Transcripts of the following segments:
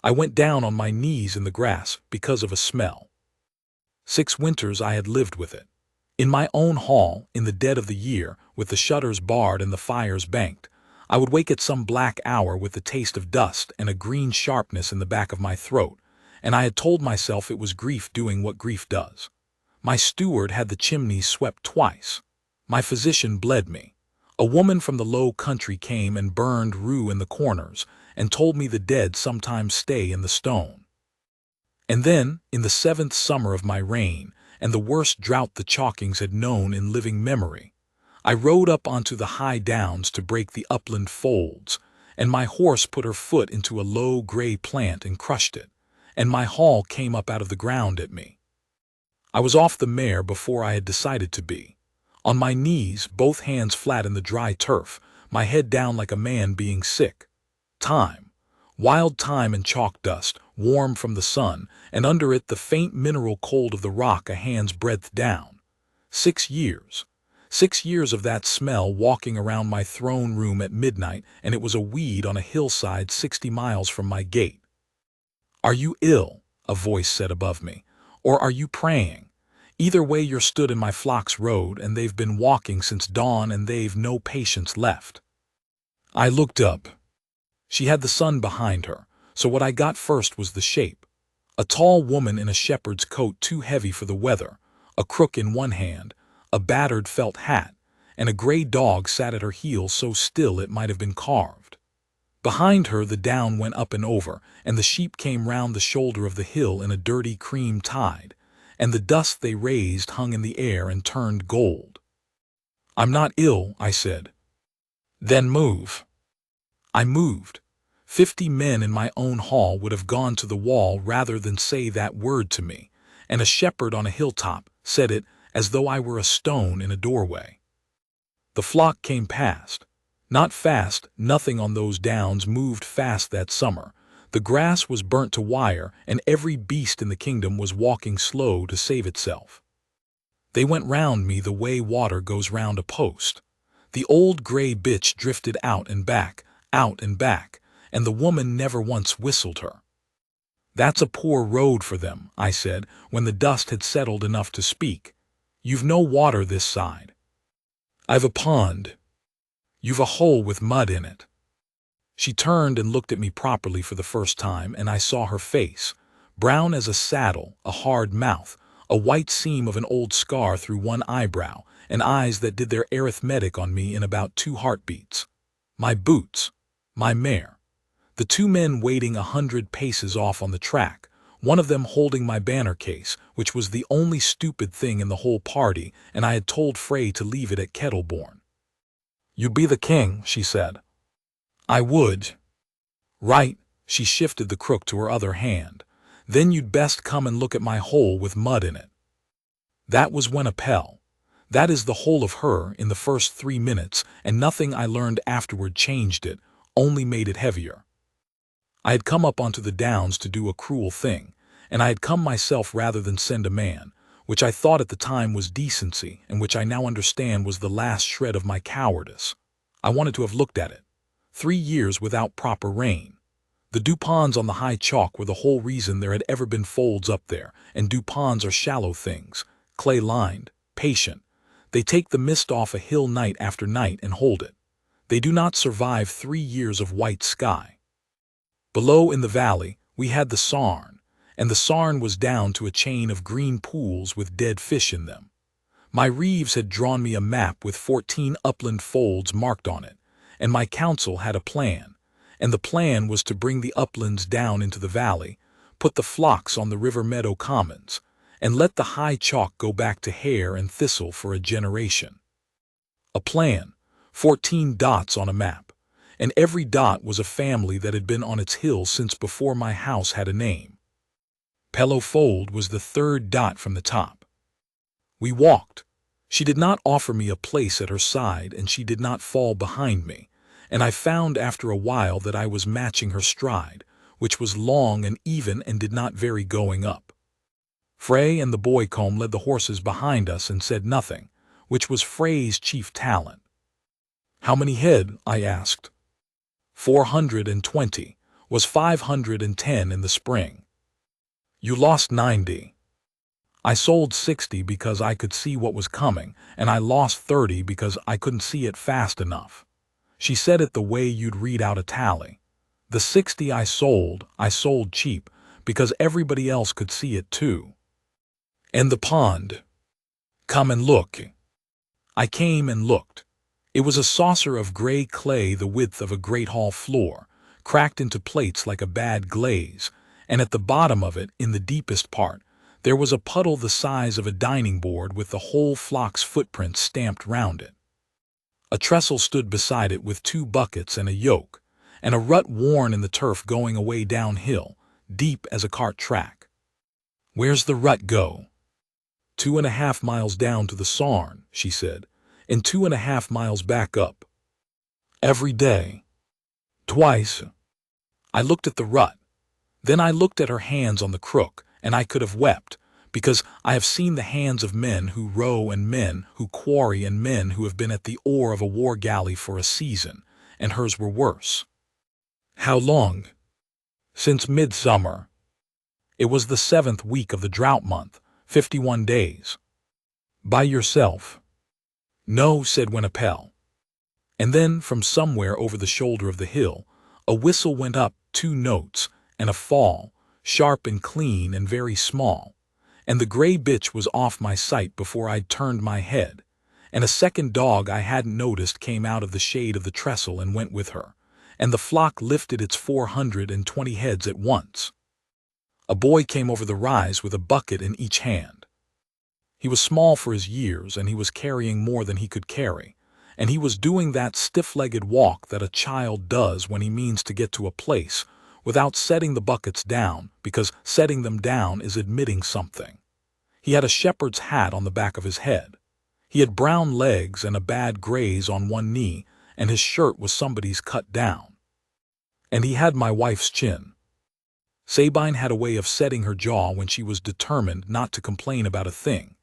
I went down on my knees in the grass because of a smell. 6 winters I had lived with it. In my own hall, in the dead of the year, with the shutters barred and the fires banked, I would wake at some black hour with the taste of dust and a green sharpness in the back of my throat, and I had told myself it was grief doing what grief does. My steward had the chimneys swept twice. My physician bled me. A woman from the low country came and burned rue in the corners, and told me the dead sometimes stay in the stone. And then, in the 7th summer of my reign, and the worst drought the Chalkings had known in living memory, I rode up onto the high downs to break the upland folds, and my horse put her foot into a low gray plant and crushed it, and my hall came up out of the ground at me. I was off the mare before I had decided to be. On my knees, both hands flat in the dry turf, my head down like a man being sick. Time. Wild thyme and chalk dust, warm from the sun, and under it the faint mineral cold of the rock a hand's breadth down. 6 years. 6 years of that smell walking around my throne room at midnight, and it was a weed on a hillside 60 miles from my gate. "Are you ill?" a voice said above me. "Or are you praying? Either way you're stood in my flock's road, and they've been walking since dawn, and they've no patience left." I looked up. She had the sun behind her, so what I got first was the shape. A tall woman in a shepherd's coat too heavy for the weather, a crook in one hand, a battered felt hat, and a gray dog sat at her heels so still it might have been carved. Behind her the down went up and over, and the sheep came round the shoulder of the hill in a dirty cream tide, and the dust they raised hung in the air and turned gold. "I'm not ill," I said. "Then move." I moved. 50 men in my own hall would have gone to the wall rather than say that word to me, and a shepherd on a hilltop said it as though I were a stone in a doorway. The flock came past. Not fast, nothing on those downs moved fast that summer. The grass was burnt to wire, and every beast in the kingdom was walking slow to save itself. They went round me the way water goes round a post. The old gray bitch drifted out and back, and the woman never once whistled her. "That's a poor road for them," I said, when the dust had settled enough to speak. "You've no water this side." "I've a pond." "You've a hole with mud in it." She turned and looked at me properly for the first time, and I saw her face, brown as a saddle, a hard mouth, a white seam of an old scar through one eyebrow, and eyes that did their arithmetic on me in about 2 heartbeats. My boots. My mare. The 2 men waiting 100 paces off on the track, one of them holding my banner case, which was the only stupid thing in the whole party, and I had told Frey to leave it at Kettleborn. "You'd be the king," she said. "I would." "Right." She shifted the crook to her other hand. "Then you'd best come and look at my hole with mud in it." That was when Appel. That is the whole of her in the first 3 minutes, and nothing I learned afterward changed it, only made it heavier. I had come up onto the downs to do a cruel thing, and I had come myself rather than send a man, which I thought at the time was decency, and which I now understand was the last shred of my cowardice. I wanted to have looked at it. 3 years without proper rain. The dew-ponds on the high chalk were the whole reason there had ever been folds up there, and dew-ponds are shallow things, clay-lined, patient. They take the mist off a hill night after night and hold it. They do not survive 3 years of white sky. Below in the valley, we had the Sarn, and the Sarn was down to a chain of green pools with dead fish in them. My Reeves had drawn me a map with 14 upland folds marked on it, and my council had a plan, and the plan was to bring the uplands down into the valley, put the flocks on the river meadow commons, and let the high chalk go back to hare and thistle for a generation. A plan, 14 dots on a map, and every dot was a family that had been on its hill since before my house had a name. Pellow Fold was the 3rd dot from the top. We walked. She did not offer me a place at her side, and she did not fall behind me, and I found after a while that I was matching her stride, which was long and even and did not vary going up. Frey and the boy-comb led the horses behind us and said nothing, which was Frey's chief talent. "How many head?" I asked. 420, was 510 in the spring. You lost 90. I sold 60 because I could see what was coming, and I lost 30 because I couldn't see it fast enough. She said it the way you'd read out a tally. The 60 I sold cheap because everybody else could see it too. And the pond. Come and look. I came and looked. It was a saucer of gray clay the width of a great hall floor, cracked into plates like a bad glaze, and at the bottom of it, in the deepest part, there was a puddle the size of a dining board with the whole flock's footprint stamped round it. A trestle stood beside it with 2 buckets and a yoke, and a rut worn in the turf going away downhill, deep as a cart track. Where's the rut go? 2.5 miles down to the Sarn, she said, and 2.5 miles back up. Every day. Twice. I looked at the rut. Then I looked at her hands on the crook, and I could have wept, because I have seen the hands of men who row and men who quarry and men who have been at the oar of a war galley for a season, and hers were worse. How long? Since midsummer. It was the 7th week of the drought month, 51 days. By yourself? No, said Winnipel. And then, from somewhere over the shoulder of the hill, a whistle went up 2 notes, and a fall, sharp and clean and very small, and the gray bitch was off my sight before I'd turned my head, and a second dog I hadn't noticed came out of the shade of the trestle and went with her, and the flock lifted its 420 heads at once. A boy came over the rise with a bucket in each hand. He was small for his years, and he was carrying more than he could carry, and he was doing that stiff-legged walk that a child does when he means to get to a place without setting the buckets down, because setting them down is admitting something. He had a shepherd's hat on the back of his head. He had brown legs and a bad graze on one knee, and his shirt was somebody's cut down. And he had my wife's chin. Sabine had a way of setting her jaw when she was determined not to complain about a thing.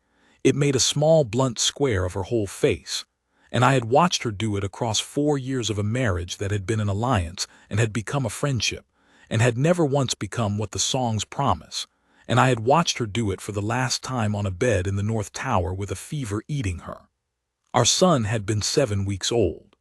It made a small blunt square of her whole face, and I had watched her do it across 4 years of a marriage that had been an alliance and had become a friendship, and had never once become what the songs promise, and I had watched her do it for the last time on a bed in the North Tower with a fever eating her. Our son had been 7 weeks old.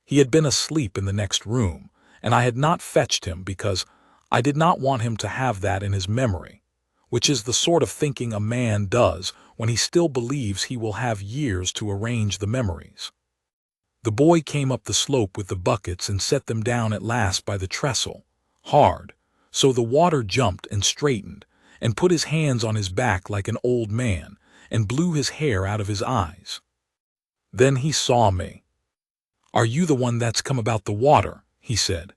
He had been asleep in the next room, and I had not fetched him because I did not want him to have that in his memory, which is the sort of thinking a man does when he still believes he will have years to arrange the memories. The boy came up the slope with the buckets and set them down at last by the trestle, hard, so the water jumped and straightened, and put his hands on his back like an old man, and blew his hair out of his eyes. Then he saw me. "Are you the one that's come about the water?" he said.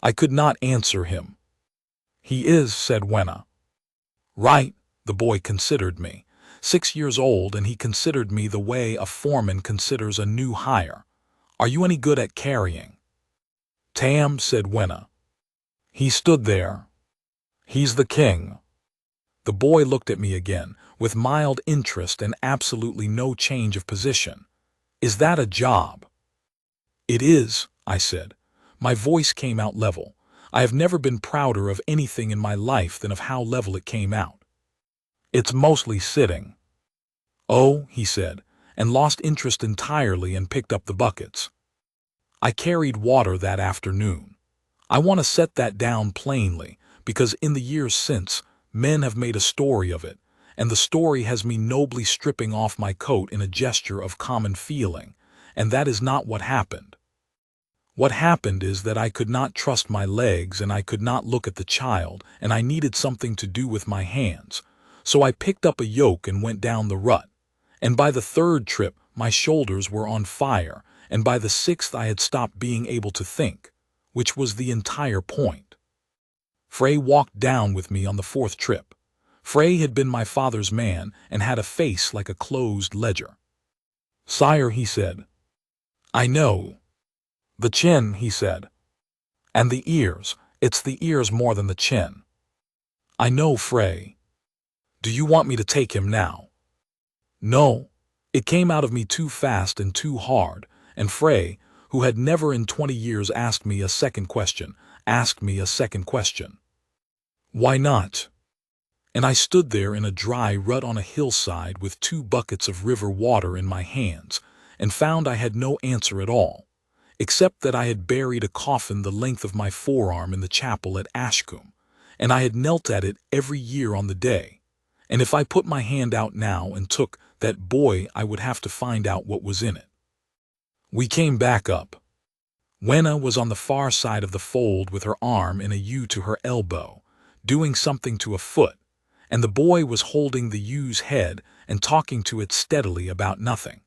I could not answer him. "He is," said Wenna. "Right," the boy considered me. 6 years old, and he considered me the way a foreman considers a new hire. "Are you any good at carrying?" "Tam," said Wenna. He stood there. "He's the king." The boy looked at me again, with mild interest and absolutely no change of position. "Is that a job?" "It is," I said. My voice came out level. I have never been prouder of anything in my life than of how level it came out. "It's mostly sitting." "Oh," he said, and lost interest entirely and picked up the buckets. I carried water that afternoon. I want to set that down plainly, because in the years since, men have made a story of it, and the story has me nobly stripping off my coat in a gesture of common feeling, and that is not what happened. What happened is that I could not trust my legs and I could not look at the child, and I needed something to do with my hands, so I picked up a yoke and went down the rut, and by the 3rd trip my shoulders were on fire, and by the 6th I had stopped being able to think, which was the entire point. Frey walked down with me on the 4th trip. Frey had been my father's man and had a face like a closed ledger. "Sire," he said. "I know." "The chin," he said. "And the ears. It's the ears more than the chin." "I know, Frey." "Do you want me to take him now?" "No." It came out of me too fast and too hard, and Frey, who had never in 20 years asked me a second question, asked me a second question. Why not? And I stood there in a dry rut on a hillside with 2 buckets of river water in my hands, and found I had no answer at all, except that I had buried a coffin the length of my forearm in the chapel at Ashcombe, and I had knelt at it every year on the day, and if I put my hand out now and took that boy I would have to find out what was in it. We came back up. Wenna was on the far side of the fold with her arm in a U to her elbow, doing something to a foot, and the boy was holding the U's head and talking to it steadily about nothing.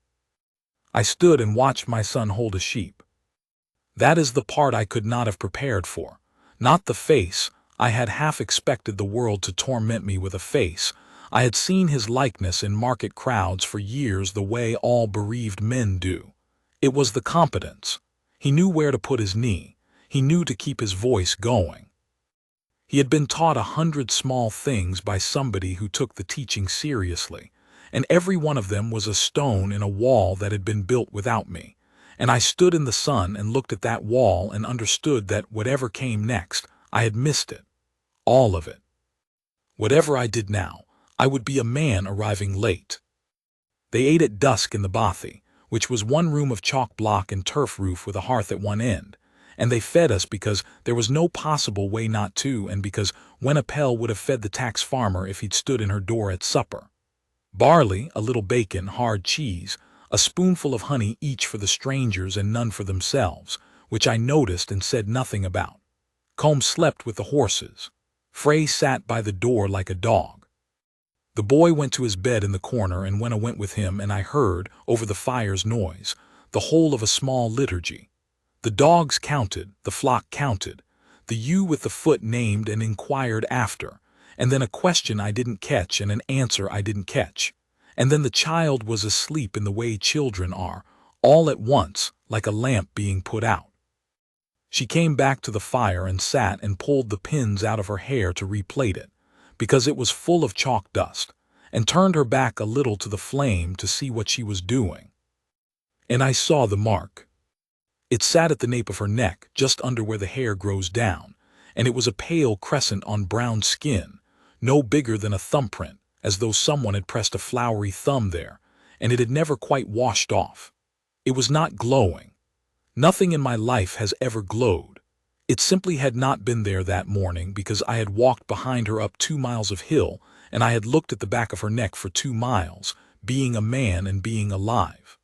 I stood and watched my son hold a sheep. That is the part I could not have prepared for, not the face. I had half expected the world to torment me with a face. I had seen his likeness in market crowds for years the way all bereaved men do. It was the competence. He knew where to put his knee. He knew to keep his voice going. He had been taught 100 small things by somebody who took the teaching seriously, and every one of them was a stone in a wall that had been built without me. And I stood in the sun and looked at that wall and understood that whatever came next, I had missed it. All of it. Whatever I did now, I would be a man arriving late. They ate at dusk in the bothy, which was one room of chalk block and turf roof with a hearth at one end, and they fed us because there was no possible way not to, and because Wenna Pell would have fed the tax farmer if he'd stood in her door at supper. Barley, a little bacon, hard cheese, a spoonful of honey each for the strangers and none for themselves, which I noticed and said nothing about. Combe slept with the horses. Frey sat by the door like a dog. The boy went to his bed in the corner, and Wenna went with him, and I heard, over the fire's noise, the whole of a small liturgy. The dogs counted, the flock counted, the ewe with the foot named and inquired after, and then a question I didn't catch and an answer I didn't catch, and then the child was asleep in the way children are, all at once, like a lamp being put out. She came back to the fire and sat and pulled the pins out of her hair to replait it, because it was full of chalk dust, and turned her back a little to the flame to see what she was doing. And I saw the mark. It sat at the nape of her neck, just under where the hair grows down, and it was a pale crescent on brown skin, no bigger than a thumbprint, as though someone had pressed a floury thumb there, and it had never quite washed off. It was not glowing. Nothing in my life has ever glowed. It simply had not been there that morning, because I had walked behind her up 2 miles of hill, and I had looked at the back of her neck for 2 miles, being a man and being alive.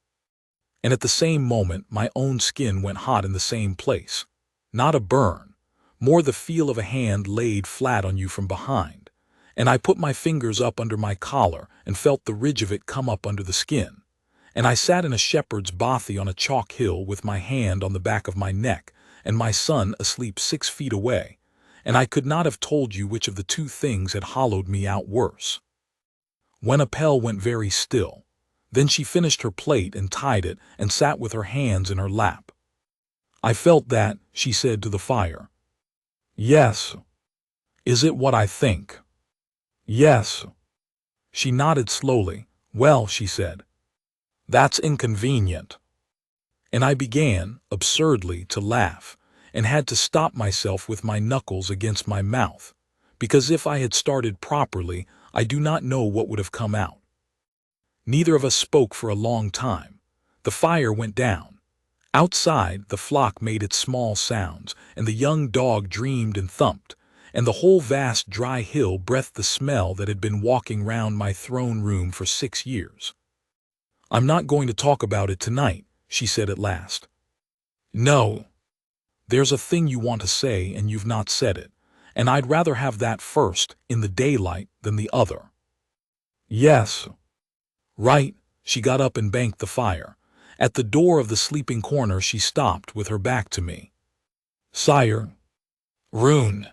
And at the same moment my own skin went hot in the same place. Not a burn, more the feel of a hand laid flat on you from behind, and I put my fingers up under my collar and felt the ridge of it come up under the skin. And I sat in a shepherd's bothy on a chalk hill with my hand on the back of my neck, and my son asleep 6 feet away, and I could not have told you which of the 2 things had hollowed me out worse. Wenna Pell went very still. Then she finished her plate and tied it and sat with her hands in her lap. I felt that, she said to the fire. Yes. Is it what I think? Yes. She nodded slowly. Well, she said. That's inconvenient. And I began, absurdly, to laugh, and had to stop myself with my knuckles against my mouth, because if I had started properly, I do not know what would have come out. Neither of us spoke for a long time. The fire went down. Outside, the flock made its small sounds, and the young dog dreamed and thumped, and the whole vast dry hill breathed the smell that had been walking round my throne room for 6 years. I'm not going to talk about it tonight, she said at last. No. There's a thing you want to say and you've not said it, and I'd rather have that first, in the daylight, than the other. Yes. Right. She got up and banked the fire. At the door of the sleeping corner she stopped with her back to me. Sire. Rune.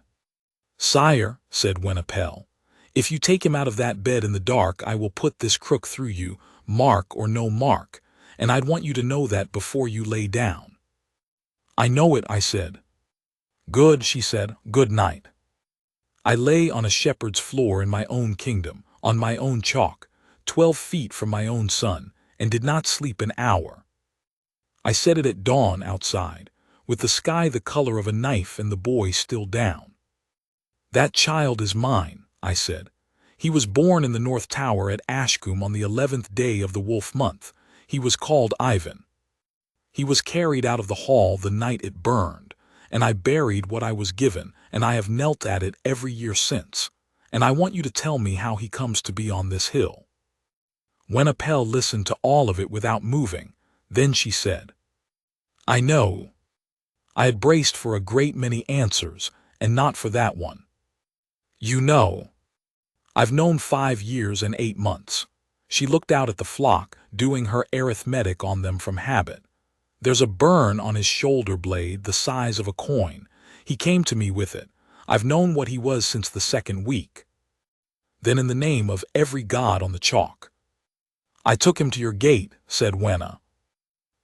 Sire, said Wenna Pell, if you take him out of that bed in the dark I will put this crook through you, mark or no mark, and I'd want you to know that before you lay down. I know it, I said. Good, she said, good night. I lay on a shepherd's floor in my own kingdom, on my own chalk, 12 feet from my own son, and did not sleep an hour. I said it at dawn outside, with the sky the color of a knife and the boy still down. "That child is mine," I said. "He was born in the North Tower at Ashcombe on the 11th day of the Wolf month. He was called Ivan. He was carried out of the hall the night it burned, and I buried what I was given, and I have knelt at it every year since. And I want you to tell me how he comes to be on this hill." Wenapel listened to all of it without moving. Then she said, "I know." I had braced for a great many answers, and not for that one. "You know." "I've known 5 years and 8 months. She looked out at the flock, doing her arithmetic on them from habit. "There's a burn on his shoulder blade the size of a coin. He came to me with it. I've known what he was since the 2nd week." Then in the name of every god on the chalk. "I took him to your gate," said Wena.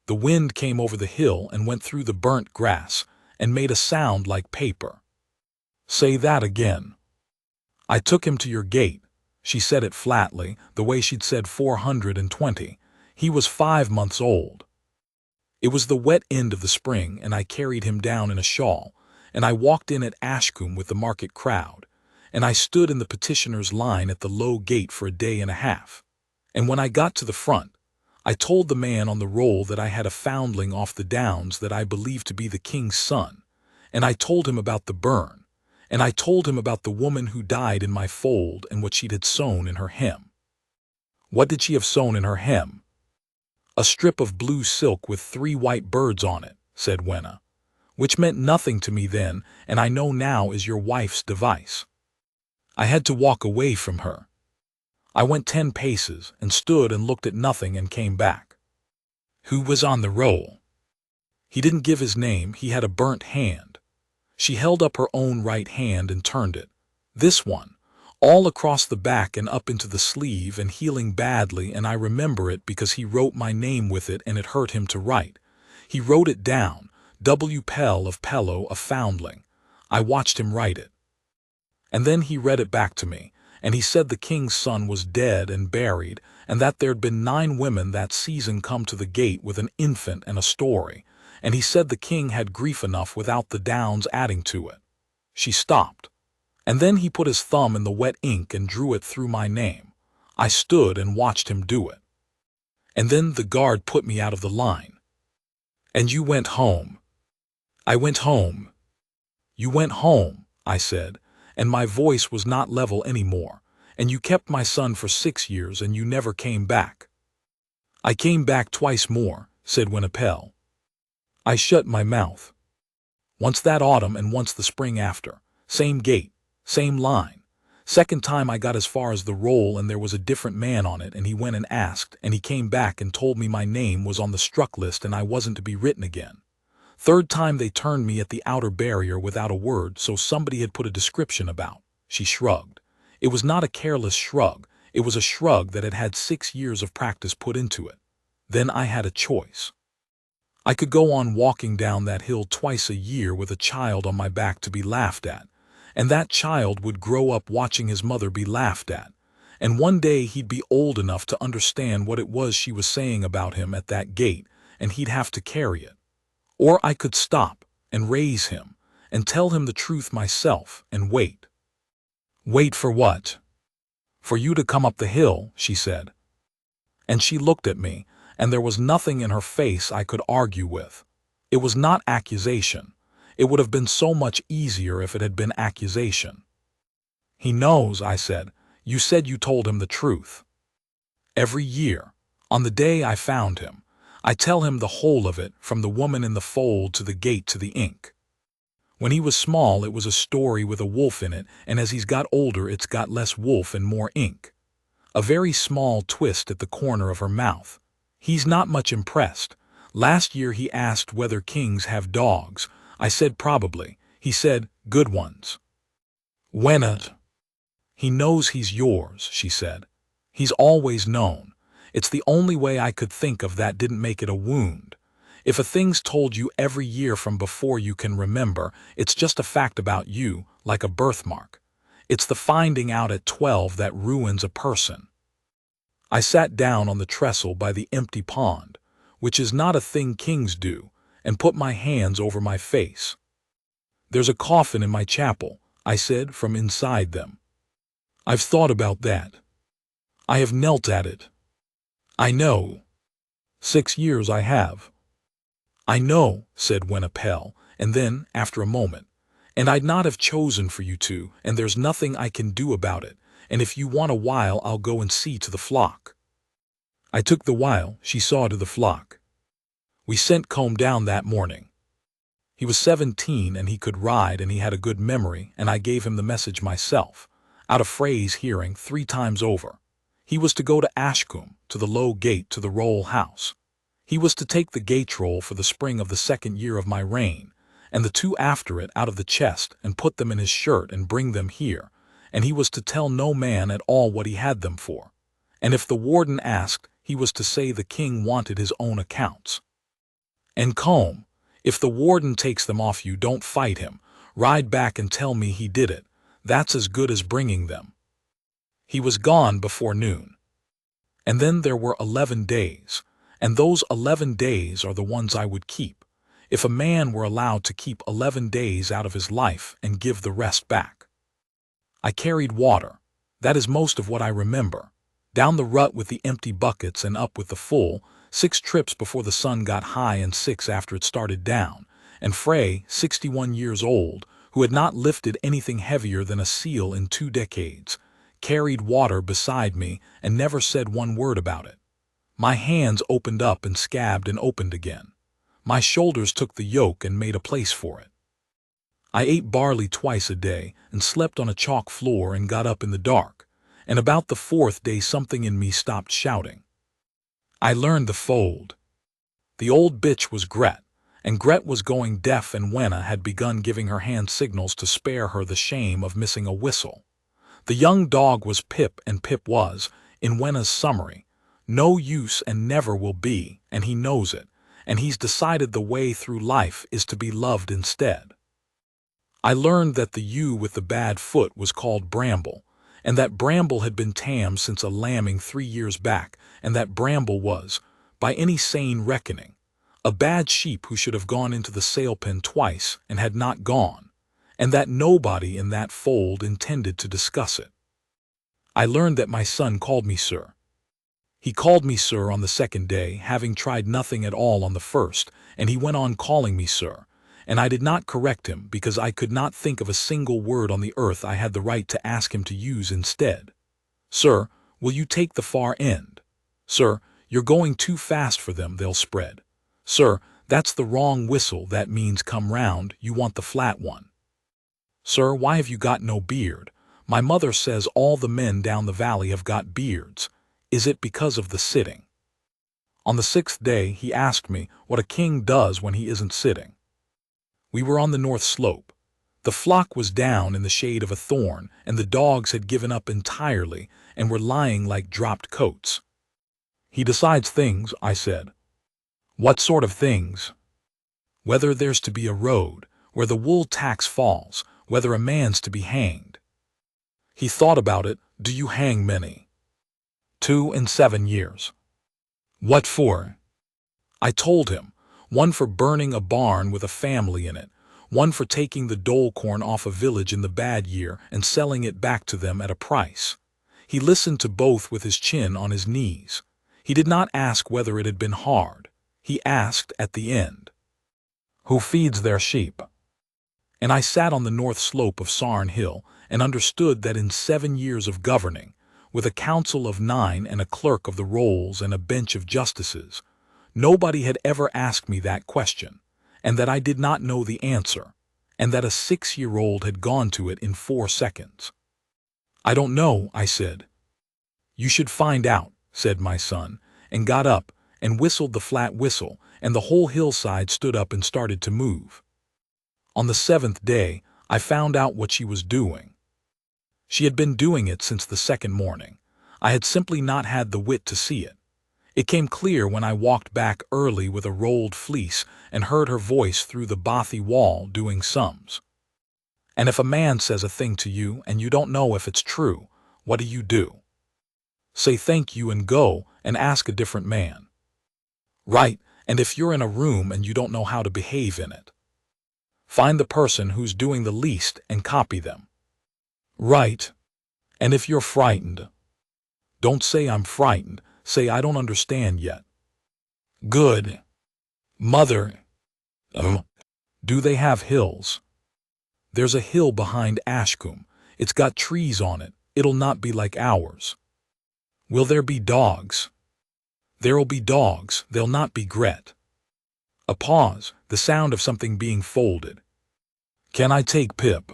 The wind came over the hill and went through the burnt grass, and made a sound like paper. "Say that again." "I took him to your gate." She said it flatly, the way she'd said 420. "He was 5 months old. It was the wet end of the spring, and I carried him down in a shawl, and I walked in at Ashcombe with the market crowd, and I stood in the petitioner's line at the low gate for a day and a half. And when I got to the front, I told the man on the roll that I had a foundling off the downs that I believed to be the king's son, and I told him about the burn, and I told him about the woman who died in my fold and what she had sewn in her hem." "What did she have sewn in her hem?" "A strip of blue silk with 3 white birds on it," said Wena, "which meant nothing to me then, and I know now is your wife's device." I had to walk away from her. I went 10 paces and stood and looked at nothing and came back. "Who was on the roll?" "He didn't give his name. He had a burnt hand." She held up her own right hand and turned it. "This one, all across the back and up into the sleeve and healing badly, and I remember it because he wrote my name with it and it hurt him to write. He wrote it down, W. Pell of Pello, a foundling. I watched him write it. And then he read it back to me, and he said the king's son was dead and buried, and that there'd been 9 women that season come to the gate with an infant and a story, and he said the king had grief enough without the downs adding to it." She stopped. "And then he put his thumb in the wet ink and drew it through my name. I stood and watched him do it. And then the guard put me out of the line." "And you went home?" "I went home." "You went home," I said, and my voice was not level anymore. "And you kept my son for 6 years and you never came back." "I came back twice more," said Wenapel. I shut my mouth. "Once that autumn and once the spring after. Same gate, same line. Second time I got as far as the roll and there was a different man on it, and he went and asked, and he came back and told me my name was on the struck list and I wasn't to be written again. Third time they turned me at the outer barrier without a word, so somebody had put a description about." She shrugged. It was not a careless shrug. It was a shrug that had had 6 years of practice put into it. Then I had a choice. I could go on walking down that hill twice a year with a child on my back to be laughed at, and that child would grow up watching his mother be laughed at, and one day he'd be old enough to understand what it was she was saying about him at that gate, and he'd have to carry it. Or I could stop and raise him and tell him the truth myself and wait. "Wait for what?" "For you to come up the hill," she said. And she looked at me, and there was nothing in her face I could argue with. It was not accusation. It would have been so much easier if it had been accusation. "He knows," I said. "You said you told him the truth." "Every year, on the day I found him, I tell him the whole of it, from the woman in the fold to the gate to the ink. When he was small it was a story with a wolf in it, and as he's got older it's got less wolf and more ink. A very small twist at the corner of her mouth. He's not much impressed. Last year he asked whether kings have dogs. I said probably. He said, good ones." "Wena." "He knows he's yours," she said. "He's always known. It's the only way I could think of that didn't make it a wound. If a thing's told you every year from before you can remember, it's just a fact about you, like a birthmark. It's the finding out at 12 that ruins a person." I sat down on the trestle by the empty pond, which is not a thing kings do, and put my hands over my face. "There's a coffin in my chapel," I said from inside them. "I've thought about that. I have knelt at it. I know. 6 years I have." "I know," said Winnipel, and then, after a moment, "And I'd not have chosen for you to, and there's nothing I can do about it, and if you want a while I'll go and see to the flock." I took the while she saw to the flock. We sent Combe down that morning. He was 17 and he could ride and he had a good memory, and I gave him the message myself, out of phrase hearing 3 times over. He was to go to Ashcombe, to the low gate to the roll house. He was to take the gate roll for the spring of the 2nd year of my reign, and the 2 after it out of the chest and put them in his shirt and bring them here, and he was to tell no man at all what he had them for. And if the warden asked, he was to say the king wanted his own accounts. And Combe, if the warden takes them off you, don't fight him. Ride back and tell me he did it. That's as good as bringing them. He was gone before noon. And then there were 11 days, and those 11 days are the ones I would keep, if a man were allowed to keep 11 days out of his life and give the rest back. I carried water. That is most of what I remember. Down the rut with the empty buckets and up with the full, 6 trips before the sun got high and 6 after it started down, and Frey, 61 years old, who had not lifted anything heavier than a seal in 2 decades, carried water beside me and never said one word about it. My hands opened up and scabbed and opened again. My shoulders took the yoke and made a place for it. I ate barley twice a day and slept on a chalk floor and got up in the dark, and about the 4th day something in me stopped shouting. I learned the fold. The old bitch was Gret, and Gret was going deaf, and Wenna had begun giving her hand signals to spare her the shame of missing a whistle. The young dog was Pip, and Pip was, in Wenna's summary, no use and never will be, and he knows it, and he's decided the way through life is to be loved instead. I learned that the ewe with the bad foot was called Bramble, and that Bramble had been tamed since a lambing 3 years back, and that Bramble was, by any sane reckoning, a bad sheep who should have gone into the sail pen twice and had not gone, and that nobody in that fold intended to discuss it. I learned that my son called me sir. He called me sir on the 2nd day, having tried nothing at all on the 1st, and he went on calling me sir, and I did not correct him because I could not think of a single word on the earth I had the right to ask him to use instead. "Sir, will you take the far end? Sir, you're going too fast for them, they'll spread. Sir, that's the wrong whistle, that means come round, you want the flat one. Sir, why have you got no beard? My mother says all the men down the valley have got beards. Is it because of the sitting?" On the 6th day he asked me what a king does when he isn't sitting. We were on the north slope. The flock was down in the shade of a thorn, and the dogs had given up entirely and were lying like dropped coats. "He decides things," I said. "What sort of things?" "Whether there's to be a road, where the wool tax falls, whether a man's to be hanged." He thought about it. "Do you hang many?" 2 in 7 years. "What for?" I told him. 1 for burning a barn with a family in it, 1 for taking the dole corn off a village in the bad year and selling it back to them at a price. He listened to both with his chin on his knees. He did not ask whether it had been hard. He asked at the end, "Who feeds their sheep?" And I sat on the north slope of Sarn Hill and understood that in 7 years of governing, with a council of 9 and a clerk of the rolls and a bench of justices, nobody had ever asked me that question, and that I did not know the answer, and that a 6-year-old had gone to it in 4 seconds. "I don't know," I said. "You should find out," said my son, and got up and whistled the flat whistle, and the whole hillside stood up and started to move. On the 7th day, I found out what she was doing. She had been doing it since the 2nd morning. I had simply not had the wit to see it. It came clear when I walked back early with a rolled fleece and heard her voice through the bothy wall doing sums. And if a man says a thing to you and you don't know if it's true, what do? Say thank you and go and ask a different man. Right, And if you're in a room and you don't know how to behave in it, find the person who's doing the least and copy them. Right. And if you're frightened, don't say I'm frightened, say I don't understand yet. Good. Mother. Do they have hills? There's a hill behind Ashcombe. It's got trees on it. It'll not be like ours. Will there be dogs? There'll be dogs. They'll not be Gret. A pause, the sound of something being folded. Can I take Pip?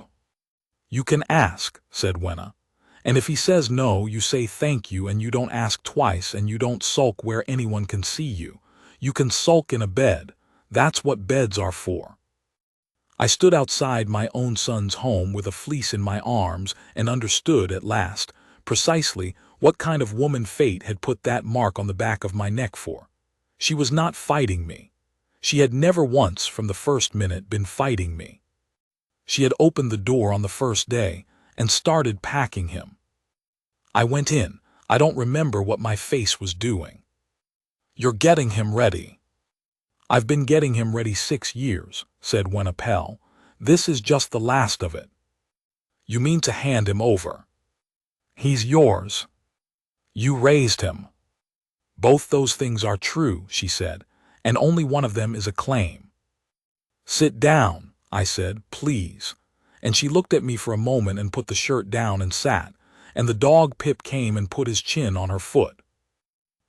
You can ask, said Wenna. And if he says no, you say thank you and you don't ask twice and you don't sulk where anyone can see you. You can sulk in a bed. That's what beds are for. I stood outside my own son's home with a fleece in my arms and understood at last precisely what kind of woman fate had put that mark on the back of my neck for. She was not fighting me. She had never once from the first minute been fighting me. She had opened the door on the first day and started packing him. I went in. I don't remember what my face was doing. You're getting him ready. I've been getting him ready 6 years, said Wenna Pell. This is just the last of it. You mean to hand him over? He's yours. You raised him. Both those things are true, she said, and only one of them is a claim. Sit down, I said, please. And she looked at me for a moment and put the shirt down and sat, and the dog Pip came and put his chin on her foot.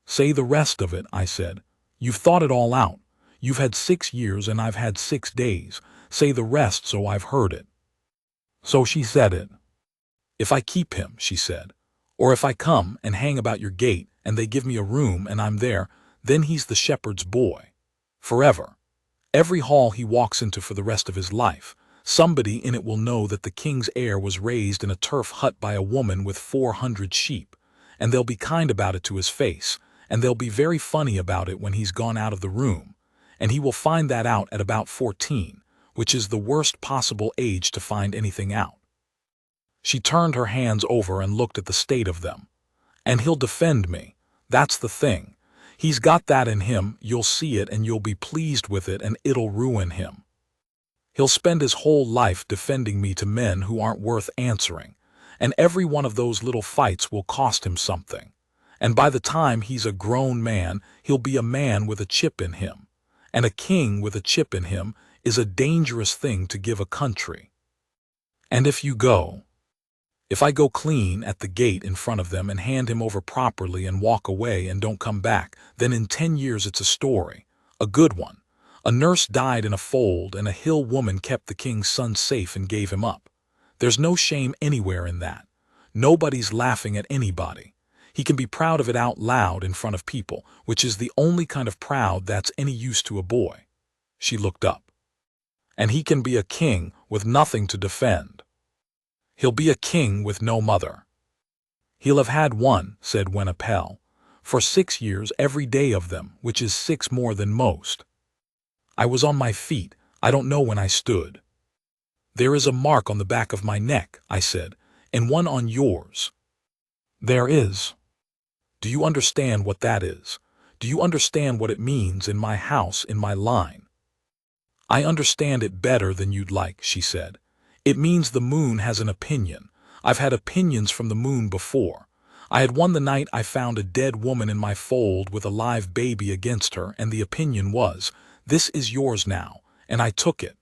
Say the rest of it, I said. You've thought it all out. You've had 6 years and I've had 6 days. Say the rest so I've heard it. So she said it. If I keep him, she said, or if I come and hang about your gate and they give me a room and I'm there, then he's the shepherd's boy. Forever. Every hall he walks into for the rest of his life, somebody in it will know that the king's heir was raised in a turf hut by a woman with 400 sheep, and they'll be kind about it to his face, and they'll be very funny about it when he's gone out of the room, and he will find that out at about 14, which is the worst possible age to find anything out. She turned her hands over and looked at the state of them. And he'll defend me. That's the thing. He's got that in him, you'll see it and you'll be pleased with it and it'll ruin him. He'll spend his whole life defending me to men who aren't worth answering, and every one of those little fights will cost him something. And by the time he's a grown man, he'll be a man with a chip in him. And a king with a chip in him is a dangerous thing to give a country. And if I go clean at the gate in front of them and hand him over properly and walk away and don't come back, then in 10 years it's a story, a good one. A nurse died in a fold and a hill woman kept the king's son safe and gave him up. There's no shame anywhere in that. Nobody's laughing at anybody. He can be proud of it out loud in front of people, which is the only kind of proud that's any use to a boy. She looked up. And he can be a king with nothing to defend. He'll be a king with no mother. He'll have had one, said Wenna Pell, for 6 years every day of them, which is 6 more than most. I was on my feet. I don't know when I stood. There is a mark on the back of my neck, I said, and one on yours. There is. Do you understand what that is? Do you understand what it means in my house, in my line? I understand it better than you'd like, she said. It means the moon has an opinion. I've had opinions from the moon before. I had one the night I found a dead woman in my fold with a live baby against her, and the opinion was, "This is yours now," and I took it.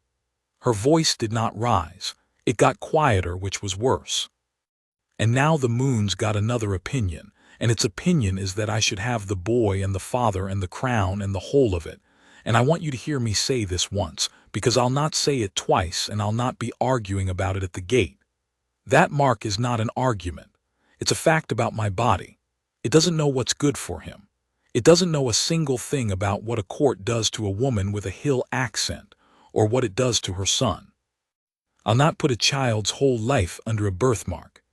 Her voice did not rise. It got quieter, which was worse. And now the moon's got another opinion, and its opinion is that I should have the boy and the father and the crown and the whole of it. And I want you to hear me say this once, because I'll not say it twice and I'll not be arguing about it at the gate. That mark is not an argument. It's a fact about my body. It doesn't know what's good for him. It doesn't know a single thing about what a court does to a woman with a hill accent or what it does to her son. I'll not put a child's whole life under a birthmark.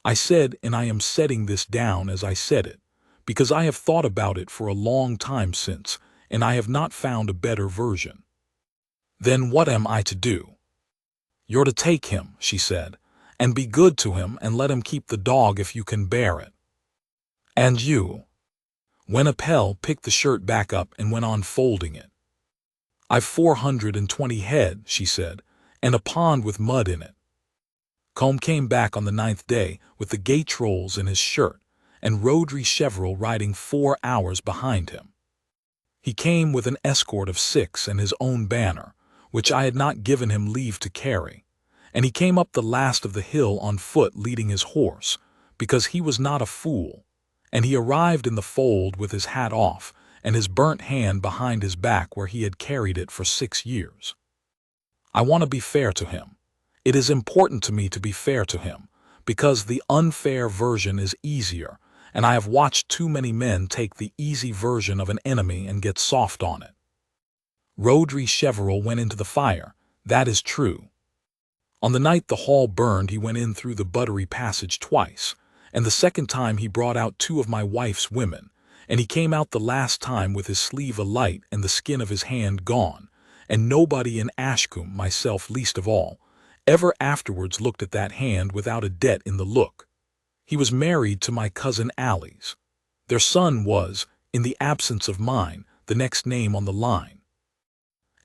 I said, and I am setting this down as I said it, because I have thought about it for a long time since, and I have not found a better version. Then what am I to do? You're to take him, she said, and be good to him and let him keep the dog if you can bear it. And you? Wenapel picked the shirt back up and went on folding it. "I've 420 head," she said, "and a pond with mud in it." Combe came back on the 9th day with the gay trolls in his shirt, and Rhodri Cheverel riding 4 hours behind him. He came with an escort of 6 and his own banner, which I had not given him leave to carry, and he came up the last of the hill on foot leading his horse, because he was not a fool, and he arrived in the fold with his hat off and his burnt hand behind his back where he had carried it for 6 years. I want to be fair to him. It is important to me to be fair to him, because the unfair version is easier, and I have watched too many men take the easy version of an enemy and get soft on it. Rhodri Cheverel went into the fire, that is true. On the night the hall burned he went in through the buttery passage twice, and the second time he brought out 2 of my wife's women, and he came out the last time with his sleeve alight and the skin of his hand gone, and nobody in Ashcombe, myself least of all, ever afterwards looked at that hand without a debt in the look. He was married to my cousin Alice. Their son was, in the absence of mine, the next name on the line.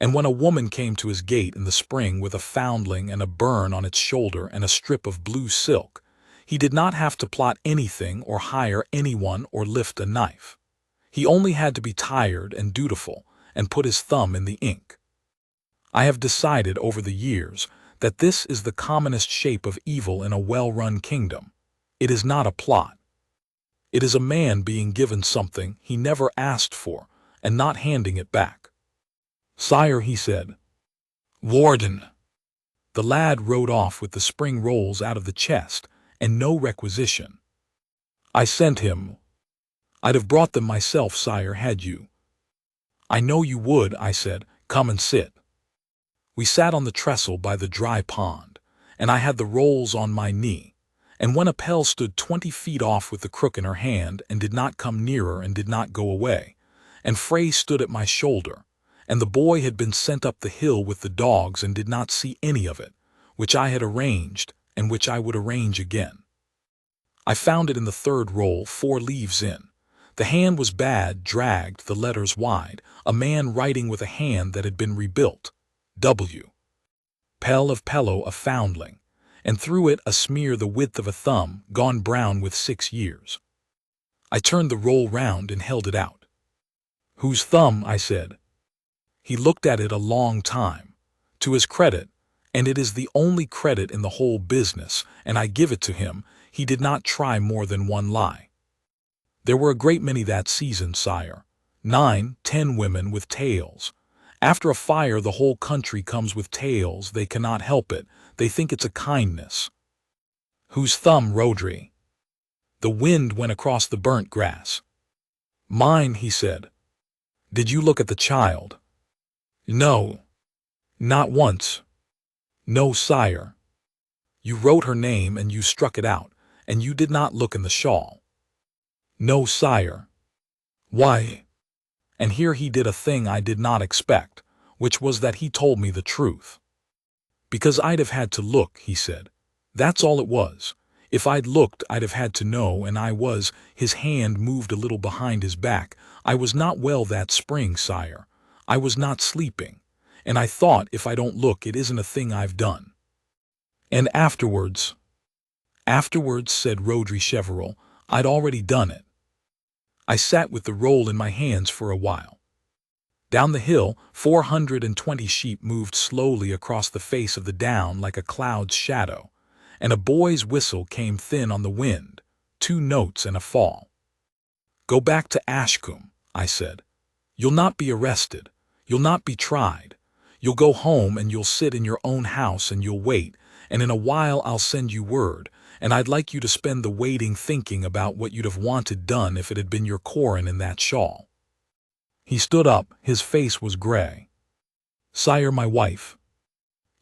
And when a woman came to his gate in the spring with a foundling and a burn on its shoulder and a strip of blue silk, he did not have to plot anything or hire anyone or lift a knife. He only had to be tired and dutiful and put his thumb in the ink. I have decided over the years that this is the commonest shape of evil in a well-run kingdom. It is not a plot. It is a man being given something he never asked for and not handing it back. "Sire," he said. "Warden." The lad rode off with the spring rolls out of the chest and no requisition. "I sent him. I'd have brought them myself, sire, had you." "I know you would," I said. "Come and sit." We sat on the trestle by the dry pond, and I had the rolls on my knee, and Wenapel stood 20 feet off with the crook in her hand and did not come nearer and did not go away, and Frey stood at my shoulder, and the boy had been sent up the hill with the dogs and did not see any of it, which I had arranged and which I would arrange again. I found it in the 3rd roll, 4 leaves in. The hand was bad, dragged, the letters wide, a man writing with a hand that had been rebuilt. W. Pell of Pello, a foundling, and through it a smear the width of a thumb, gone brown with 6 years. I turned the roll round and held it out. "Whose thumb?" I said. He looked at it a long time. To his credit, and it is the only credit in the whole business, and I give it to him, he did not try more than one lie. There were a great many that season, sire. 9, 10 women with tails. After a fire the whole country comes with tails, they cannot help it, they think it's a kindness. "Whose thumb, Rhodri?" The wind went across the burnt grass. "Mine," he said. "Did you look at the child?" "No. Not once." "No, sire. You wrote her name and you struck it out, and you did not look in the shawl." "No, sire." "Why?" And here he did a thing I did not expect, which was that he told me the truth. "Because I'd have had to look," he said. "That's all it was. If I'd looked I'd have had to know, and I was," his hand moved a little behind his back, "I was not well that spring, sire. I was not sleeping, and I thought if I don't look it isn't a thing I've done." "And afterwards?" "Afterwards," said Rhodri Cheverel, "I'd already done it." I sat with the roll in my hands for a while. Down the hill, 420 sheep moved slowly across the face of the down like a cloud's shadow, and a boy's whistle came thin on the wind, 2 notes and a fall. "Go back to Ashcombe," I said. "You'll not be arrested. You'll not be tried. You'll go home and you'll sit in your own house and you'll wait, and in a while I'll send you word, and I'd like you to spend the waiting thinking about what you'd have wanted done if it had been your Corin in that shawl." He stood up, his face was gray. "Sire, my wife."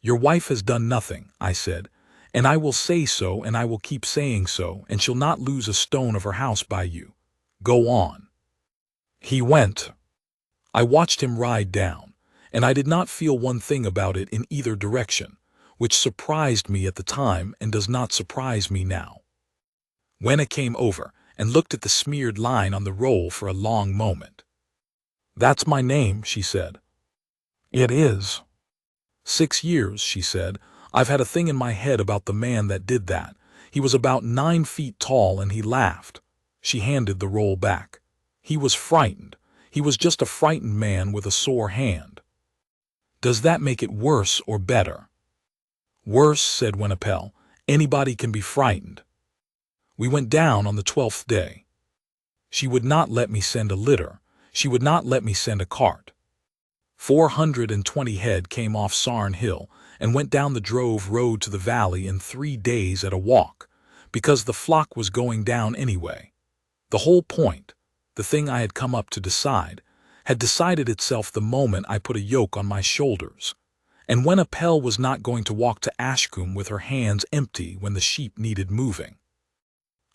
"Your wife has done nothing," I said, "and I will say so and I will keep saying so, and she'll not lose a stone of her house by you. Go on." He went. I watched him ride down, and I did not feel one thing about it in either direction, which surprised me at the time and does not surprise me now. When it came over, and looked at the smeared line on the roll for a long moment. "That's my name," she said. "It is." "6 years," she said. "I've had a thing in my head about the man that did that. He was about 9 feet tall and he laughed." She handed the roll back. "He was frightened. He was just a frightened man with a sore hand." "Does that make it worse or better?" "Worse," said Winnipel. "Anybody can be frightened." We went down on the 12th day. She would not let me send a litter. She would not let me send a cart. 420 head came off Sarn Hill and went down the Drove Road to the valley in 3 days at a walk, because the flock was going down anyway. The whole point, the thing I had come up to decide, had decided itself the moment I put a yoke on my shoulders. And Winnipel was not going to walk to Ashcombe with her hands empty when the sheep needed moving.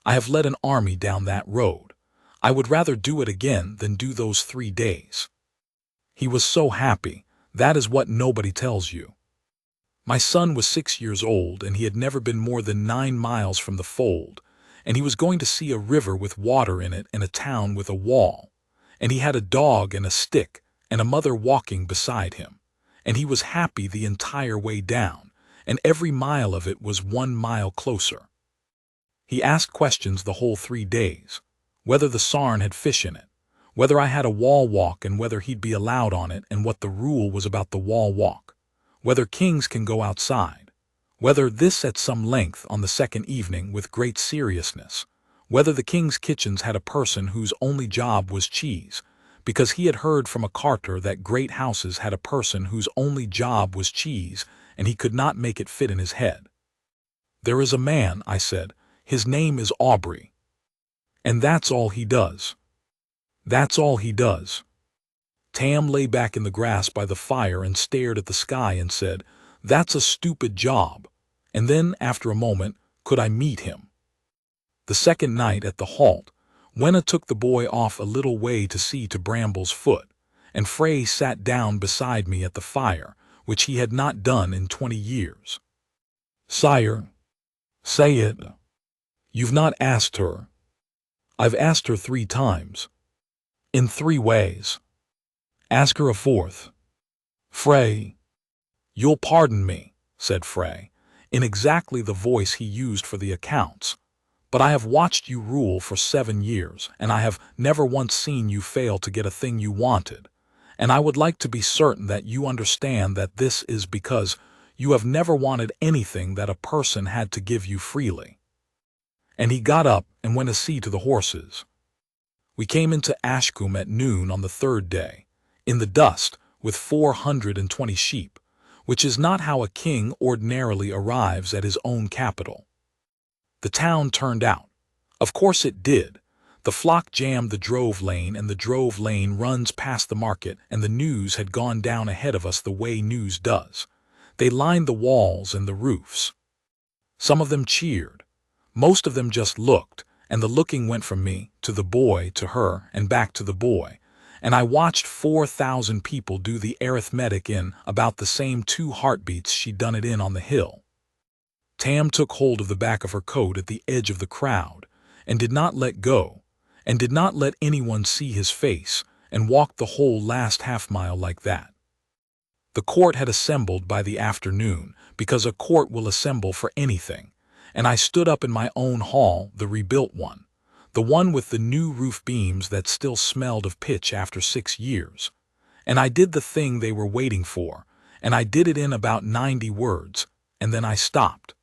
I have led an army down that road. I would rather do it again than do those 3 days. He was so happy. That is what nobody tells you. My son was 6 years old, and he had never been more than 9 miles from the fold, and he was going to see a river with water in it and a town with a wall, and he had a dog and a stick and a mother walking beside him, and he was happy the entire way down, and every mile of it was 1 mile closer. He asked questions the whole 3 days, whether the Sarn had fish in it, whether I had a wall walk and whether he'd be allowed on it and what the rule was about the wall walk, whether kings can go outside, whether this at some length on the second evening with great seriousness, whether the king's kitchens had a person whose only job was cheese, because he had heard from a carter that great houses had a person whose only job was cheese and he could not make it fit in his head. "There is a man," I said, "his name is Aubrey. And that's all he does. That's all he does." Tam lay back in the grass by the fire and stared at the sky and said, "That's a stupid job." And then, after a moment, "Could I meet him?" The second night at the halt, Wenna took the boy off a little way to see to Bramble's Foot, and Frey sat down beside me at the fire, which he had not done in 20 years. "Sire, say it. You've not asked her." "I've asked her 3 times. In 3 ways. Ask her a 4th. "Frey." "You'll pardon me," said Frey, in exactly the voice he used for the accounts, "but I have watched you rule for 7 years, and I have never once seen you fail to get a thing you wanted, and I would like to be certain that you understand that this is because you have never wanted anything that a person had to give you freely." And he got up and went to see to the horses. We came into Ashcombe at noon on the 3rd day, in the dust, with 420 sheep, which is not how a king ordinarily arrives at his own capital. The town turned out. Of course it did. The flock jammed the Drove Lane, and the Drove Lane runs past the market, and the news had gone down ahead of us the way news does. They lined the walls and the roofs. Some of them cheered. Most of them just looked, and the looking went from me, to the boy, to her, and back to the boy, and I watched 4,000 people do the arithmetic in about the same 2 heartbeats she'd done it in on the hill. Tam took hold of the back of her coat at the edge of the crowd, and did not let go, and did not let anyone see his face, and walked the whole last half-mile like that. The court had assembled by the afternoon, because a court will assemble for anything, and I stood up in my own hall, the rebuilt one, the one with the new roof beams that still smelled of pitch after 6 years, and I did the thing they were waiting for, and I did it in about 90 words, and then I stopped.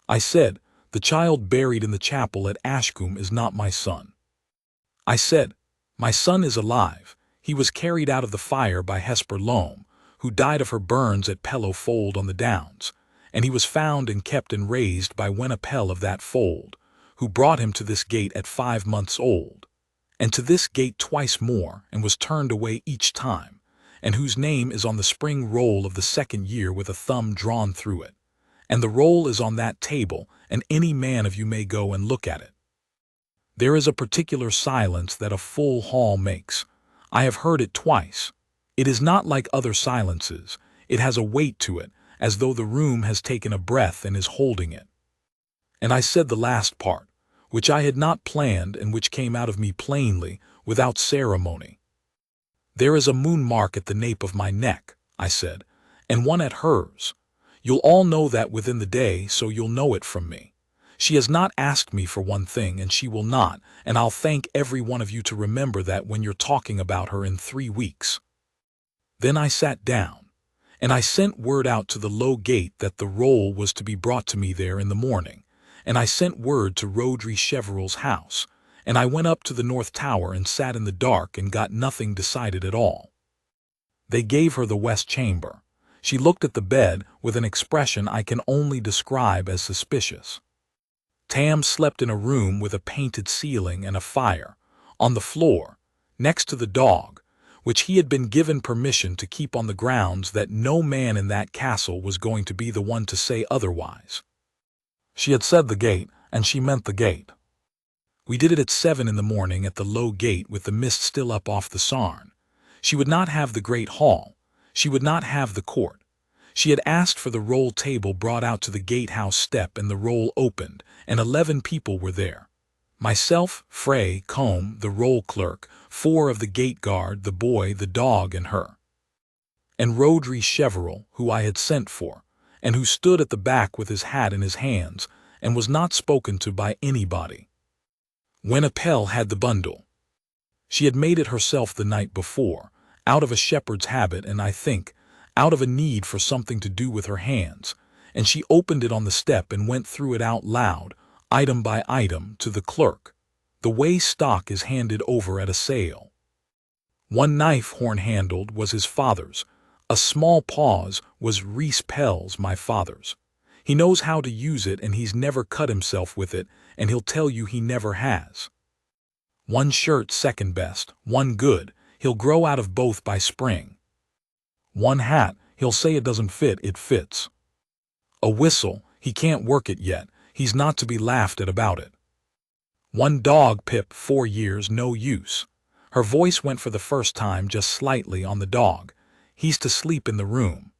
I said, "The child buried in the chapel at Ashcombe is not my son." I said, "My son is alive. He was carried out of the fire by Hesper Loam, who died of her burns at Pellow Fold on the Downs, and he was found and kept and raised by Winnipel of that fold, who brought him to this gate at 5 months old, and to this gate twice more, and was turned away each time, and whose name is on the spring roll of the 2nd year with a thumb drawn through it, and the roll is on that table, and any man of you may go and look at it." There is a particular silence that a full hall makes. I have heard it twice. It is not like other silences. It has a weight to it, as though the room has taken a breath and is holding it. And I said the last part, which I had not planned and which came out of me plainly, without ceremony. "There is a moon mark at the nape of my neck," I said, "and one at hers. You'll all know that within the day, so you'll know it from me. She has not asked me for one thing, and she will not, and I'll thank every one of you to remember that when you're talking about her in 3 weeks." Then I sat down, and I sent word out to the low gate that the roll was to be brought to me there in the morning, and I sent word to Rhodri Cheverel's house, and I went up to the North Tower and sat in the dark and got nothing decided at all. They gave her the West Chamber. She looked at the bed with an expression I can only describe as suspicious. Tam slept in a room with a painted ceiling and a fire, on the floor, next to the dog, which he had been given permission to keep on the grounds that no man in that castle was going to be the one to say otherwise. She had said the gate, and she meant the gate. We did it at 7 in the morning at the low gate with the mist still up off the Sarn. She would not have the great hall. She would not have the court. She had asked for the roll table brought out to the gatehouse step, and the roll opened, and 11 people were there. Myself, Frey, Combe, the roll clerk, 4 of the gate guard, the boy, the dog, and her. And Rhodri Cheverel, who I had sent for, and who stood at the back with his hat in his hands, and was not spoken to by anybody. Gwenapel had the bundle. She had made it herself the night before, out of a shepherd's habit, and I think, out of a need for something to do with her hands, and she opened it on the step and went through it out loud, item by item, to the clerk, the way stock is handed over at a sale. One knife horn-handled was his father's. A small pause was Rhys Pell's, my father's. He knows how to use it, and he's never cut himself with it, and he'll tell you he never has. One shirt second best, one good, he'll grow out of both by spring. One hat, he'll say it doesn't fit, it fits. A whistle, he can't work it yet, he's not to be laughed at about it. One dog, Pip, 4 years, no use. Her voice went for the first time just slightly on the dog. He's to sleep in the room.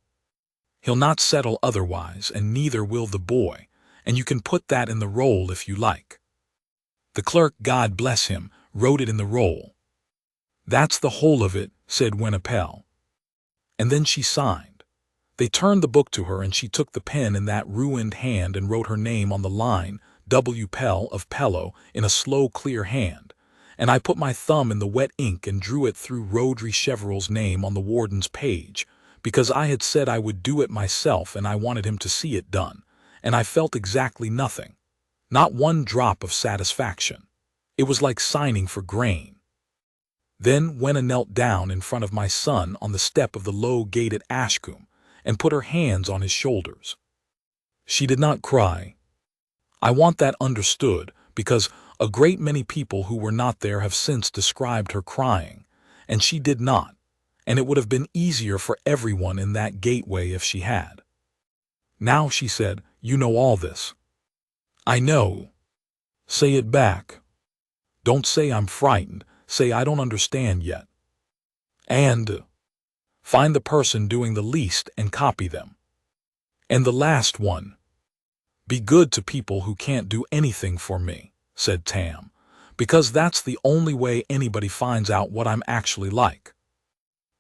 He'll not settle otherwise, and neither will the boy, and you can put that in the roll if you like. The clerk, God bless him, wrote it in the roll. That's the whole of it, said Gwenapel. And then she signed. They turned the book to her, and she took the pen in that ruined hand and wrote her name on the line, W. Pell of Pello, in a slow, clear hand, and I put my thumb in the wet ink and drew it through Rhodri Cheverel's name on the warden's page, because I had said I would do it myself, and I wanted him to see it done, and I felt exactly nothing, not one drop of satisfaction. It was like signing for grain. Then Gwenna knelt down in front of my son on the step of the low gate at Ashcombe, and put her hands on his shoulders. She did not cry. I want that understood, because a great many people who were not there have since described her crying, and she did not, and it would have been easier for everyone in that gateway if she had. Now, she said, you know all this. I know. Say it back. Don't say I'm frightened, say I don't understand yet. And find the person doing the least and copy them. And the last one. Be good to people who can't do anything for me, said Tam, because that's the only way anybody finds out what I'm actually like.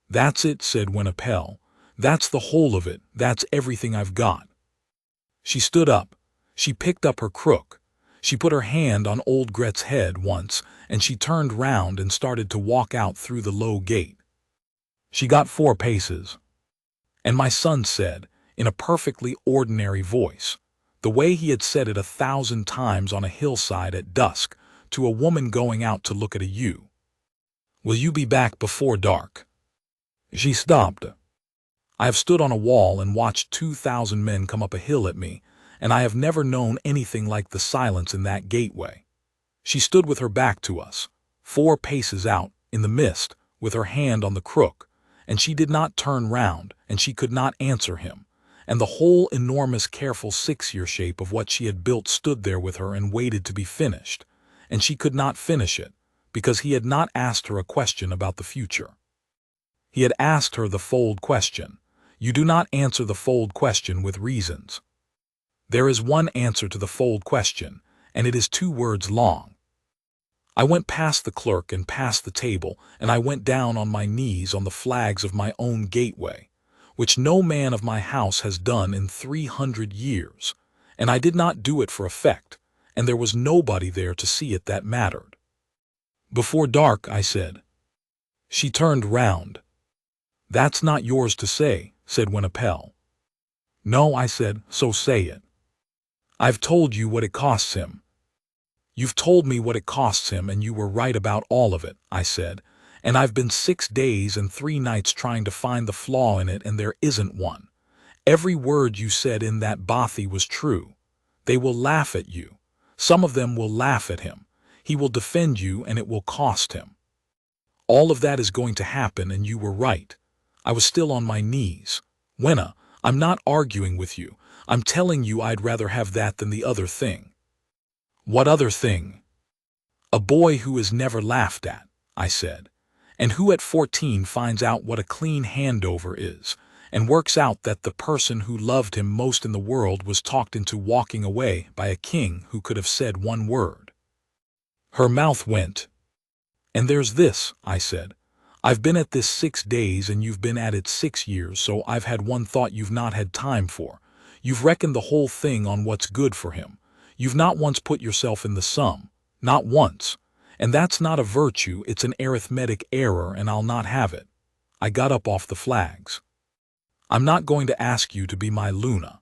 That's it, said Gwenapel. That's the whole of it, that's everything I've got. She stood up. She picked up her crook. She put her hand on old Gret's head once, and she turned round and started to walk out through the low gate. She got 4 paces. And my son said, in a perfectly ordinary voice, the way he had said it 1,000 times on a hillside at dusk to a woman going out to look at a ewe, will you be back before dark? She stopped. I have stood on a wall and watched 2,000 men come up a hill at me, and I have never known anything like the silence in that gateway. She stood with her back to us, 4 paces out, in the mist, with her hand on the crook, and she did not turn round, and she could not answer him, and the whole enormous, careful 6-year shape of what she had built stood there with her and waited to be finished, and she could not finish it, because he had not asked her a question about the future. He had asked her the fold question. You do not answer the fold question with reasons. There is one answer to the fold question, and it is 2 words long. I went past the clerk and past the table, and I went down on my knees on the flags of my own gateway, which no man of my house has done in 300 years, and I did not do it for effect, and there was nobody there to see it that mattered. Before dark, I said. She turned round. That's not yours to say, said Winnipel. No, I said, so say it. I've told you what it costs him. You've told me what it costs him, and you were right about all of it, I said, and I've been 6 days and 3 nights trying to find the flaw in it, and there isn't one. Every word you said in that bothy was true. They will laugh at you. Some of them will laugh at him. He will defend you, and it will cost him. All of that is going to happen, and you were right. I was still on my knees. Wenna, I'm not arguing with you. I'm telling you I'd rather have that than the other thing. What other thing? A boy who is never laughed at, I said, and who at 14 finds out what a clean handover is, and works out that the person who loved him most in the world was talked into walking away by a king who could have said 1 word. Her mouth went. And there's this, I said. I've been at this 6 days and you've been at it 6 years, so I've had one thought you've not had time for. You've reckoned the whole thing on what's good for him. You've not once put yourself in the sum. Not once. And that's not a virtue, it's an arithmetic error, and I'll not have it. I got up off the flags. I'm not going to ask you to be my Luna.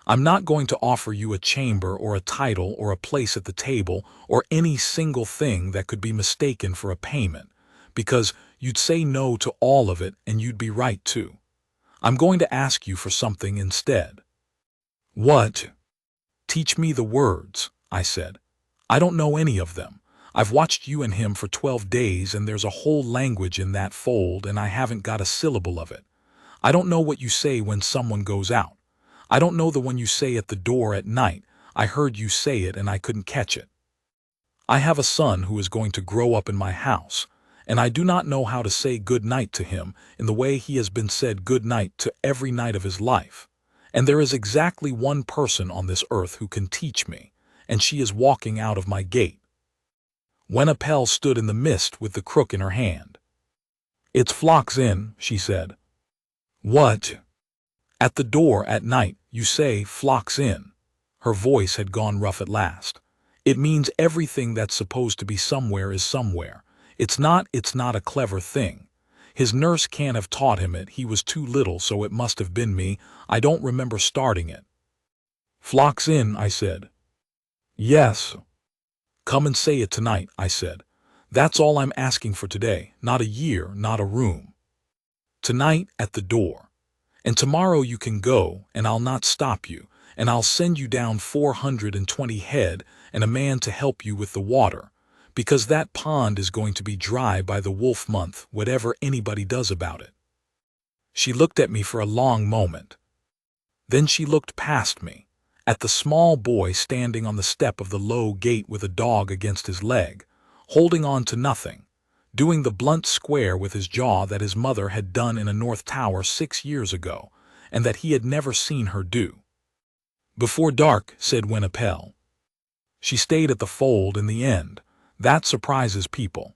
I'm not going to offer you a chamber or a title or a place at the table or any single thing that could be mistaken for a payment, because you'd say no to all of it and you'd be right too. I'm going to ask you for something instead. What? Teach me the words, I said. I don't know any of them. I've watched you and him for 12 days and there's a whole language in that fold and I haven't got a syllable of it. I don't know what you say when someone goes out. I don't know the one you say at the door at night. I heard you say it and I couldn't catch it. I have a son who is going to grow up in my house, and I do not know how to say good night to him in the way he has been said good night to every night of his life. And there is exactly one person on this earth who can teach me, and she is walking out of my gate. Winnipel stood in the mist with the crook in her hand. It's Flocks Inn, she said. What? At the door at night, you say Flocks Inn. Her voice had gone rough at last. It means everything that's supposed to be somewhere is somewhere. It's not a clever thing. His nurse can't have taught him it. He was too little, so it must have been me. I don't remember starting it. Flocks Inn, I said. Yes. Come and say it tonight, I said. That's all I'm asking for today. Not a year, not a room. Tonight at the door. And tomorrow you can go, and I'll not stop you, and I'll send you down 420 head and a man to help you with the water, because that pond is going to be dry by the wolf month, whatever anybody does about it. She looked at me for a long moment. Then she looked past me, at the small boy standing on the step of the low gate with a dog against his leg, holding on to nothing, doing the blunt square with his jaw that his mother had done in a north tower 6 years ago, and that he had never seen her do. Before dark, said Winnipel. She stayed at the fold in the end. That surprises people.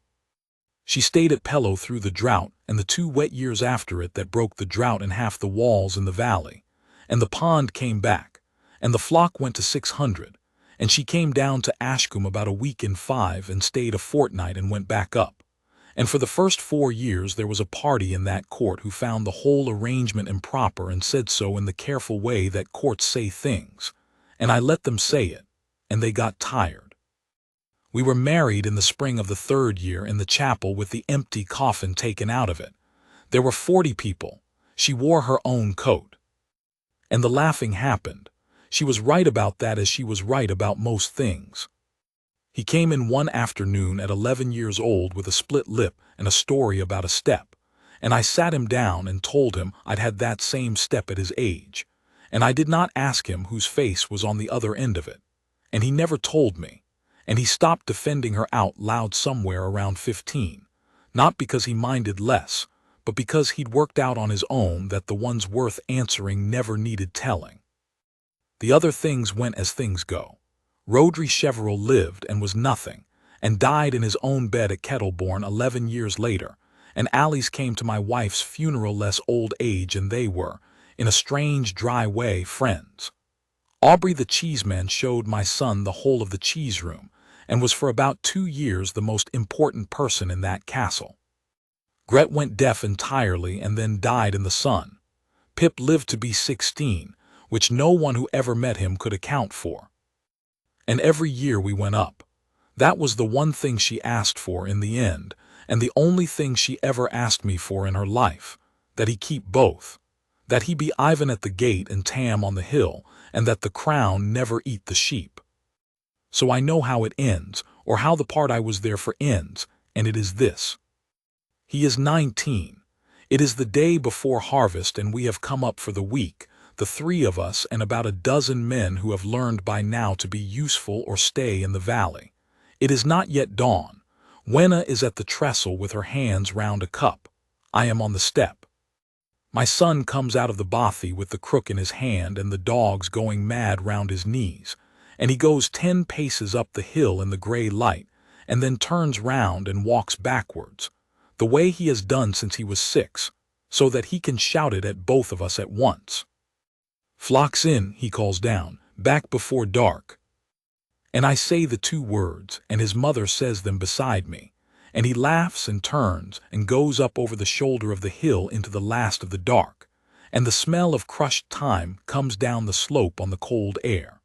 She stayed at Pellow through the drought and the 2 wet years after it that broke the drought in half the walls in the valley, and the pond came back, and the flock went to 600, and she came down to Ashcombe about a week in 5 and stayed a fortnight and went back up. And for the first 4 years there was a party in that court who found the whole arrangement improper and said so in the careful way that courts say things, and I let them say it, and they got tired. We were married in the spring of the 3rd year in the chapel with the empty coffin taken out of it. There were 40 people. She wore her own coat. And the laughing happened. She was right about that, as she was right about most things. He came in one afternoon at 11 years old with a split lip and a story about a step, and I sat him down and told him I'd had that same step at his age, and I did not ask him whose face was on the other end of it, and he never told me. And he stopped defending her out loud somewhere around 15, not because he minded less, but because he'd worked out on his own that the ones worth answering never needed telling. The other things went as things go. Rhodri Cheveril lived and was nothing, and died in his own bed at Kettleborn 11 years later, and Alice came to my wife's funeral less old age, and they were, in a strange, dry way, friends. Aubrey the cheeseman showed my son the whole of the cheese room, and was for about 2 years the most important person in that castle. Gret went deaf entirely and then died in the sun. Pip lived to be 16, which no one who ever met him could account for. And every year we went up. That was the one thing she asked for in the end, and the only thing she ever asked me for in her life, that he keep both, that he be Ivan at the gate and Tam on the hill, and that the crown never eat the sheep. So I know how it ends, or how the part I was there for ends, and it is this. He is 19. It is the day before harvest, and we have come up for the week, the 3 of us and about a dozen men who have learned by now to be useful or stay in the valley. It is not yet dawn. Wenna is at the trestle with her hands round a cup. I am on the step. My son comes out of the bothy with the crook in his hand and the dogs going mad round his knees, and he goes 10 paces up the hill in the grey light, and then turns round and walks backwards, the way he has done since he was 6, so that he can shout it at both of us at once. "Flocks in," he calls down, "back before dark." And I say the 2 words, and his mother says them beside me, and he laughs and turns and goes up over the shoulder of the hill into the last of the dark, and the smell of crushed thyme comes down the slope on the cold air.